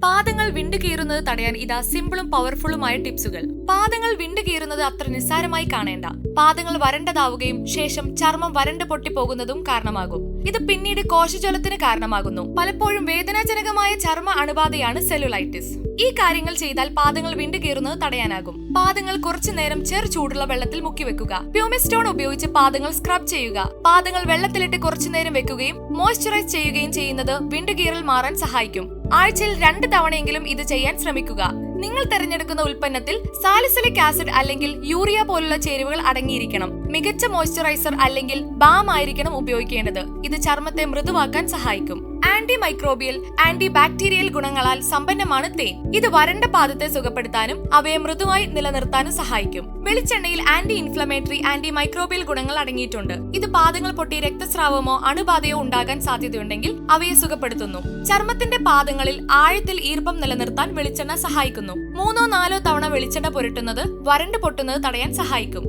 പാദങ്ങൾ വിണ്ടുകീറുന്നത് തടയാൻ ഇതാ സിമ്പിളും പവർഫുള്ളുമായ ടിപ്സുകൾ. പാദങ്ങൾ വിണ്ടുകീറുന്നത് അത്ര നിസ്സാരമായി കാണേണ്ട. പാദങ്ങൾ വരണ്ടതാവുകയും ശേഷം ചർമ്മം വരണ്ട് പൊട്ടിപ്പോകുന്നതും കാരണമാകും. ഇത് പിന്നീട് കോശജ്വലത്തിന് കാരണമാകുന്നു. പലപ്പോഴും വേദനാജനകമായ ചർമ്മ അണുബാധയാണ് സെല്ലുലൈറ്റിസ്. ഈ കാര്യങ്ങൾ ചെയ്താൽ പാദങ്ങൾ വിണ്ടുകീറുന്നത് തടയാനാകും. പാദങ്ങൾ കുറച്ചു നേരം ചെറു ചൂടുള്ള വെള്ളത്തിൽ മുക്കി വെക്കുക. പ്യൂമിക് സ്റ്റോൺ ഉപയോഗിച്ച് പാദങ്ങൾ സ്ക്രബ് ചെയ്യുക. പാദങ്ങൾ വെള്ളത്തിലിട്ട് കുറച്ചു നേരം വെക്കുകയും മോയ്സ്ചറൈസ് ചെയ്യുകയും ചെയ്യുന്നത് വിണ്ടുകീറൽ മാറാൻ സഹായിക്കും. ആഴ്ചയിൽ 2 തവണയെങ്കിലും ഇത് ചെയ്യാൻ ശ്രമിക്കുക. നിങ്ങൾ തിരഞ്ഞെടുക്കുന്ന ഉൽപ്പന്നത്തിൽ സാലിസിലിക് ആസിഡ് അല്ലെങ്കിൽ യൂറിയ പോലുള്ള ചേരുവകൾ അടങ്ങിയിരിക്കണം. മികച്ച മോയ്സ്ചറൈസർ അല്ലെങ്കിൽ ബാം ആയിരിക്കണം ഉപയോഗിക്കേണ്ടത്. ഇത് ചർമ്മത്തെ മൃദുവാക്കാൻ സഹായിക്കും. ആന്റി മൈക്രോബിയൽ, ആന്റി ബാക്ടീരിയൽ ഗുണങ്ങളാൽ സമ്പന്നമാണ് തേൻ. ഇത് വരണ്ട പാദത്തെ സുഖപ്പെടുത്താനും അവയെ മൃദുവായി നിലനിർത്താനും സഹായിക്കും. വെളിച്ചെണ്ണയിൽ ആന്റി ഇൻഫ്ലമേറ്ററി, ആന്റി മൈക്രോബിയൽ ഗുണങ്ങൾ അടങ്ങിയിട്ടുണ്ട്. ഇത് പാദങ്ങൾ പൊട്ടി രക്തസ്രാവമോ അണുബാധയോ ഉണ്ടാകാൻ സാധ്യതയുണ്ടെങ്കിൽ അവയെ സുഖപ്പെടുത്തുന്നു. ചർമ്മത്തിന്റെ പാദങ്ങളിൽ ആഴത്തിൽ ഈർപ്പം നിലനിർത്താൻ വെളിച്ചെണ്ണ സഹായിക്കുന്നു. 3-4 തവണ വെളിച്ചെണ്ണ പുരട്ടുന്നത് വരണ്ട് പൊട്ടുന്നത് തടയാൻ സഹായിക്കും.